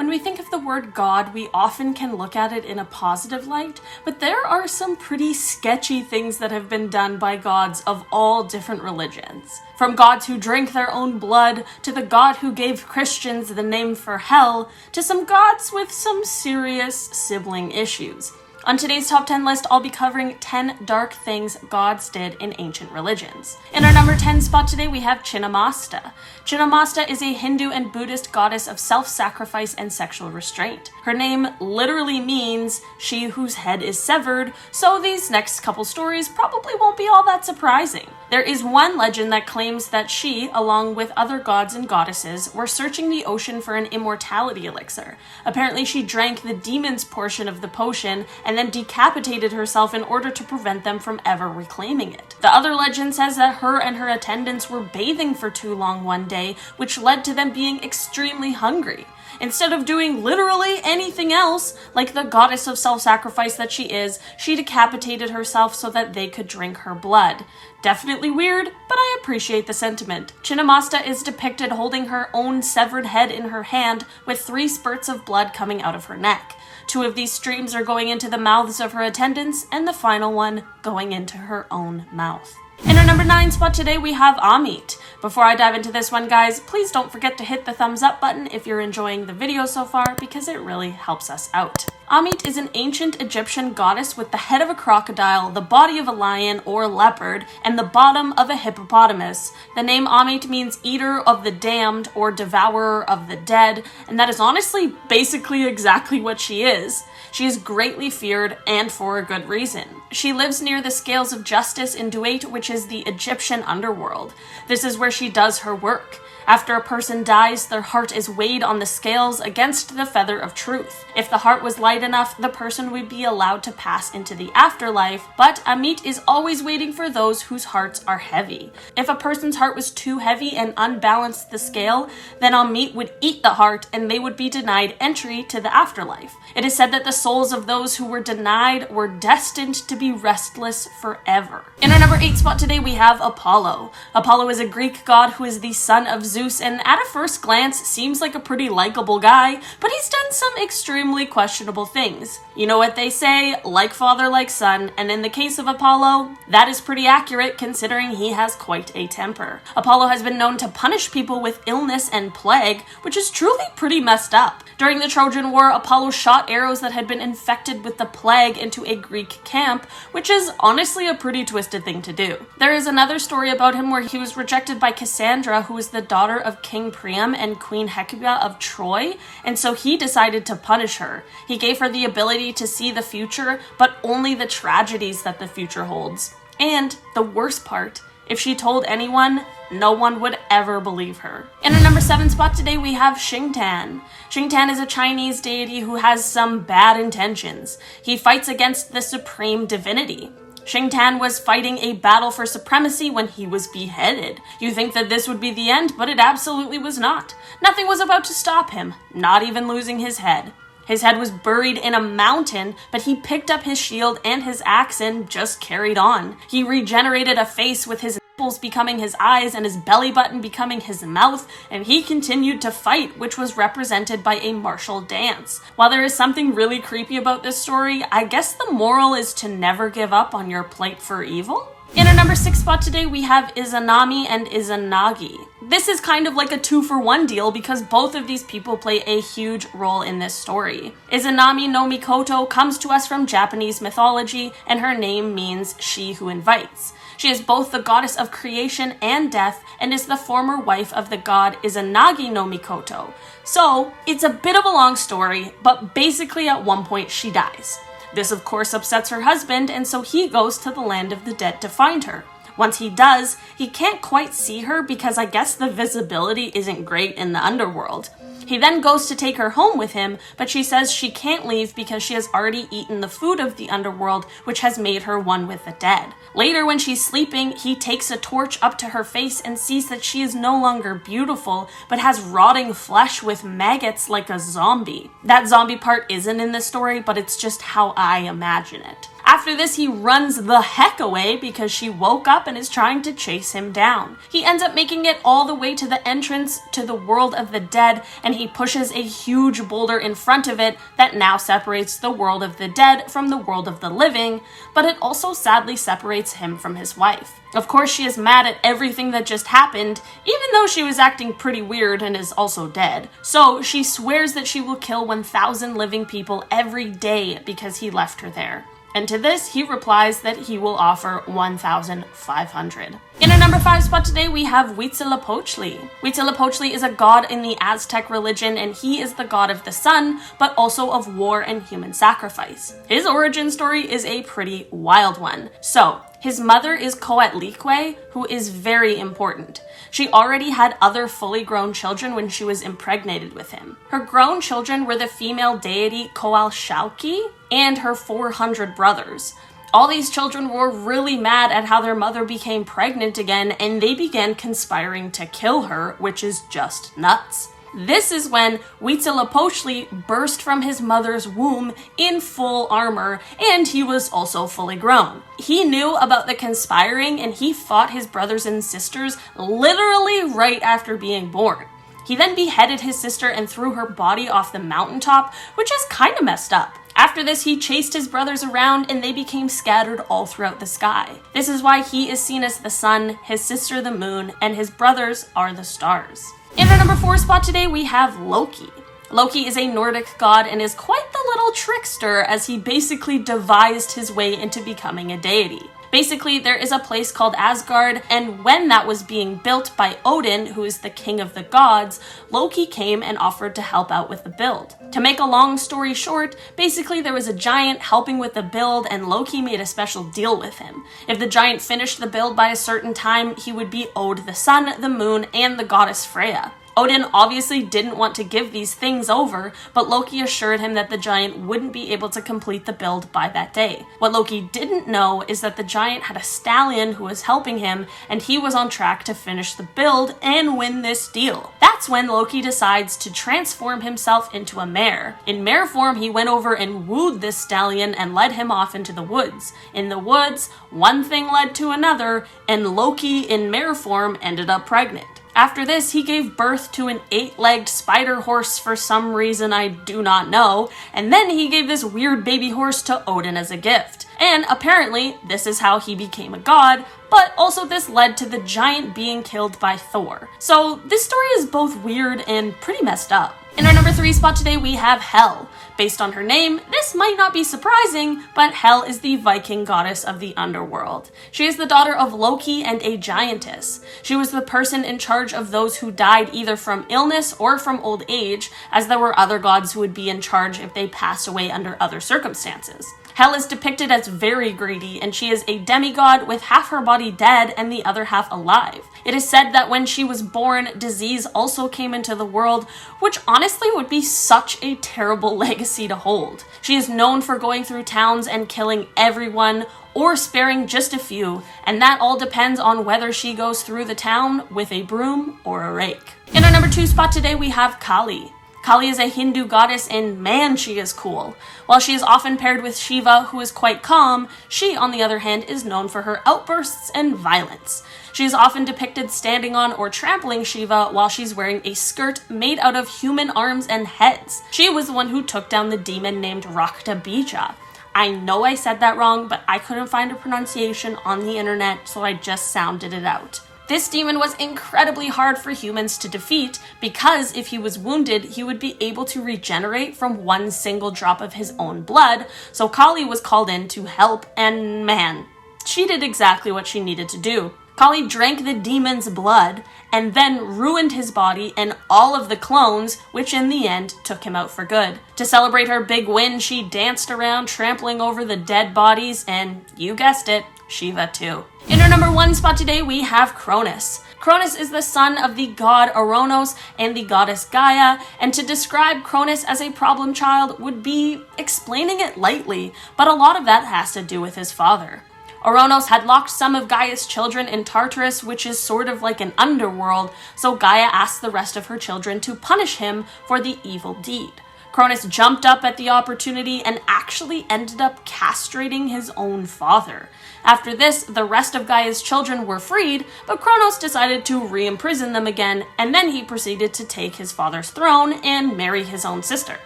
When we think of the word God, we often can look at it in a positive light, but there are some pretty sketchy things that have been done by gods of all different religions. From gods who drink their own blood, to the god who gave Christians the name for hell, to some gods with some serious sibling issues. On today's top 10 list, I'll be covering 10 dark things gods did in ancient religions. In our number 10 spot today, we have Chinemasta. Chinemasta is a Hindu and Buddhist goddess of self-sacrifice and sexual restraint. Her name literally means she whose head is severed, so these next couple stories probably won't be all that surprising. There is one legend that claims that she, along with other gods and goddesses, were searching the ocean for an immortality elixir. Apparently she drank the demon's portion of the potion and then decapitated herself in order to prevent them from ever reclaiming it. The other legend says that her and her attendants were bathing for too long one day, which led to them being extremely hungry. Instead of doing literally anything else, like the goddess of self-sacrifice that she is, she decapitated herself so that they could drink her blood. Definitely weird, but I appreciate the sentiment. Chinemasta is depicted holding her own severed head in her hand with 3 spurts of blood coming out of her neck. 2 of these streams are going into the mouths of her attendants, and the final one going into her own mouth. In our number 9 spot today, we have Amit. Before I dive into this one, guys, please don't forget to hit the thumbs up button if you're enjoying the video so far, because it really helps us out. Amit is an ancient Egyptian goddess with the head of a crocodile, the body of a lion or leopard, and the bottom of a hippopotamus. The name Amit means eater of the damned or devourer of the dead, and that is honestly basically exactly what she is. She is greatly feared, and for a good reason. She lives near the scales of justice in Duat, which is the Egyptian underworld. This is where she does her work. After a person dies, their heart is weighed on the scales against the feather of truth. If the heart was light enough, the person would be allowed to pass into the afterlife, but Amit is always waiting for those whose hearts are heavy. If a person's heart was too heavy and unbalanced the scale, then Amit would eat the heart and they would be denied entry to the afterlife. It is said that the souls of those who were denied were destined to be restless forever. In our number 8 spot today, we have Apollo. Apollo is a Greek god who is the son of Zeus, and at a first glance seems like a pretty likable guy, but he's done some extremely questionable things. You know what they say, like father, like son, and in the case of Apollo, that is pretty accurate considering he has quite a temper. Apollo has been known to punish people with illness and plague, which is truly pretty messed up. During the Trojan War, Apollo shot arrows that had been infected with the plague into a Greek camp, which is honestly a pretty twisted thing to do. There is another story about him where he was rejected by Cassandra, who was the daughter of King Priam and Queen Hecuba of Troy, and so he decided to punish her. He gave her the ability to see the future, but only the tragedies that the future holds. And the worst part, if she told anyone, no one would ever believe her. In our number 7 spot today, we have Xiangtan. Xiangtan is a Chinese deity who has some bad intentions. He fights against the supreme divinity. Xiangtan was fighting a battle for supremacy when he was beheaded. You think that this would be the end, but it absolutely was not. Nothing was about to stop him, not even losing his head. His head was buried in a mountain, but he picked up his shield and his axe and just carried on. He regenerated a face with his nipples becoming his eyes and his belly button becoming his mouth, and he continued to fight, which was represented by a martial dance. While there is something really creepy about this story, I guess the moral is to never give up on your plight for evil? In our number 6 spot today, we have Izanami and Izanagi. This is kind of like a 2-for-1 deal because both of these people play a huge role in this story. Izanami no Mikoto comes to us from Japanese mythology, and her name means she who invites. She is both the goddess of creation and death, and is the former wife of the god Izanagi no Mikoto. So, it's a bit of a long story, but basically at one point she dies. This of course upsets her husband, and so he goes to the land of the dead to find her. Once he does, he can't quite see her because I guess the visibility isn't great in the underworld. He then goes to take her home with him, but she says she can't leave because she has already eaten the food of the underworld, which has made her one with the dead. Later, when she's sleeping, he takes a torch up to her face and sees that she is no longer beautiful, but has rotting flesh with maggots like a zombie. That zombie part isn't in the story, but it's just how I imagine it. After After this, he runs the heck away because she woke up and is trying to chase him down. He ends up making it all the way to the entrance to the world of the dead, and he pushes a huge boulder in front of it that now separates the world of the dead from the world of the living, but it also sadly separates him from his wife. Of course, she is mad at everything that just happened, even though she was acting pretty weird and is also dead. So she swears that she will kill 1,000 living people every day because he left her there. And to this, he replies that he will offer 1,500. In our number 5 spot today, we have Huitzilopochtli. Huitzilopochtli is a god in the Aztec religion, and he is the god of the sun, but also of war and human sacrifice. His origin story is a pretty wild one. So, his mother is Coatlicue, who is very important. She already had other fully grown children when she was impregnated with him. Her grown children were the female deity Coalxauhqui and her 400 brothers. All these children were really mad at how their mother became pregnant again, and they began conspiring to kill her, which is just nuts. This is when Huitzilopochtli burst from his mother's womb in full armor, and he was also fully grown. He knew about the conspiring, and he fought his brothers and sisters literally right after being born. He then beheaded his sister and threw her body off the mountaintop, which is kind of messed up. After this, he chased his brothers around and they became scattered all throughout the sky. This is why he is seen as the sun, his sister the moon, and his brothers are the stars. In our number 4 spot today, we have Loki. Loki is a Nordic god and is quite the little trickster, as he basically devised his way into becoming a deity. Basically, there is a place called Asgard, and when that was being built by Odin, who is the king of the gods, Loki came and offered to help out with the build. To make a long story short, basically there was a giant helping with the build, and Loki made a special deal with him. If the giant finished the build by a certain time, he would be owed the sun, the moon, and the goddess Freya. Odin obviously didn't want to give these things over, but Loki assured him that the giant wouldn't be able to complete the build by that day. What Loki didn't know is that the giant had a stallion who was helping him, and he was on track to finish the build and win this deal. That's when Loki decides to transform himself into a mare. In mare form, he went over and wooed this stallion and led him off into the woods. In the woods, one thing led to another, and Loki in mare form ended up pregnant. After this, he gave birth to an 8-legged spider horse for some reason I do not know, and then he gave this weird baby horse to Odin as a gift. And apparently, this is how he became a god, but also this led to the giant being killed by Thor. So this story is both weird and pretty messed up. In our number 3 spot today, we have Hel. Based on her name, this might not be surprising, but Hel is the Viking goddess of the underworld. She is the daughter of Loki and a giantess. She was the person in charge of those who died either from illness or from old age, as there were other gods who would be in charge if they passed away under other circumstances. Hel is depicted as very greedy, and she is a demigod with half her body dead and the other half alive. It is said that when she was born, disease also came into the world, which honestly would be such a terrible legacy to hold. She is known for going through towns and killing everyone, or sparing just a few, and that all depends on whether she goes through the town with a broom or a rake. In our number 2 spot today, we have Kali. Kali is a Hindu goddess, and man, she is cool. While she is often paired with Shiva, who is quite calm, she, on the other hand, is known for her outbursts and violence. She is often depicted standing on or trampling Shiva while she's wearing a skirt made out of human arms and heads. She was the one who took down the demon named Rakta Bija. I know I said that wrong, but I couldn't find a pronunciation on the internet, so I just sounded it out. This demon was incredibly hard for humans to defeat because if he was wounded, he would be able to regenerate from one single drop of his own blood, so Kali was called in to help, and man, she did exactly what she needed to do. Kali drank the demon's blood and then ruined his body and all of the clones, which in the end took him out for good. To celebrate her big win, she danced around trampling over the dead bodies, and you guessed it, Shiva too. In our number 1 spot today, we have Cronus. Cronus is the son of the god Oronos and the goddess Gaia, and to describe Cronus as a problem child would be explaining it lightly, but a lot of that has to do with his father. Oronos had locked some of Gaia's children in Tartarus, which is sort of like an underworld, so Gaia asked the rest of her children to punish him for the evil deed. Cronus jumped up at the opportunity and actually ended up castrating his own father. After this, the rest of Gaia's children were freed, but Cronus decided to re-imprison them again, and then he proceeded to take his father's throne and marry his own sister.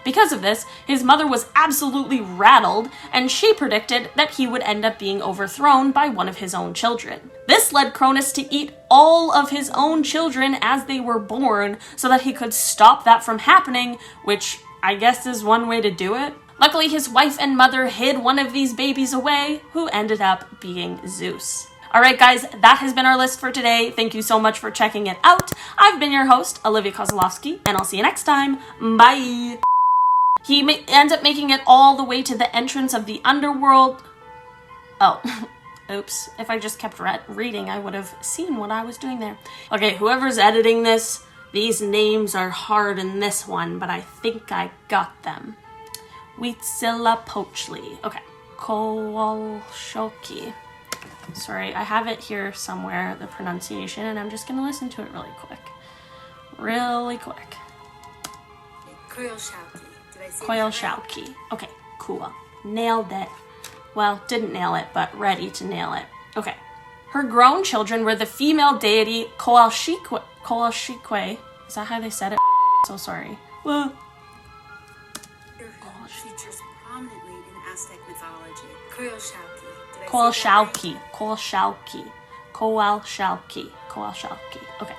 Because of this, his mother was absolutely rattled, and she predicted that he would end up being overthrown by one of his own children. This led Cronus to eat all of his own children as they were born, so that he could stop that from happening, which I guess is one way to do it. Luckily, his wife and mother hid one of these babies away, who ended up being Zeus. Alright guys, that has been our list for today. Thank you so much for checking it out. I've been your host, Olivia Kozlowski, and I'll see you next time. Bye! He ends up making it all the way to the entrance of the underworld. Oh, oops. If I just kept reading, I would have seen what I was doing there. Okay, whoever's editing this, these names are hard in this one, but I think I got them. Huitzilopochtli. Okay. Kowalshoki. Sorry, I have it here somewhere, the pronunciation, and I'm just going to listen to it really quick. Really quick. Koyalshauki. Okay, cool. Nailed it. Well, didn't nail it, but ready to nail it. Okay. Her grown children were the female deity Coalchique. Is that how they said it? So sorry. Well, features prominently in Aztec mythology. Koalshauki. Okay.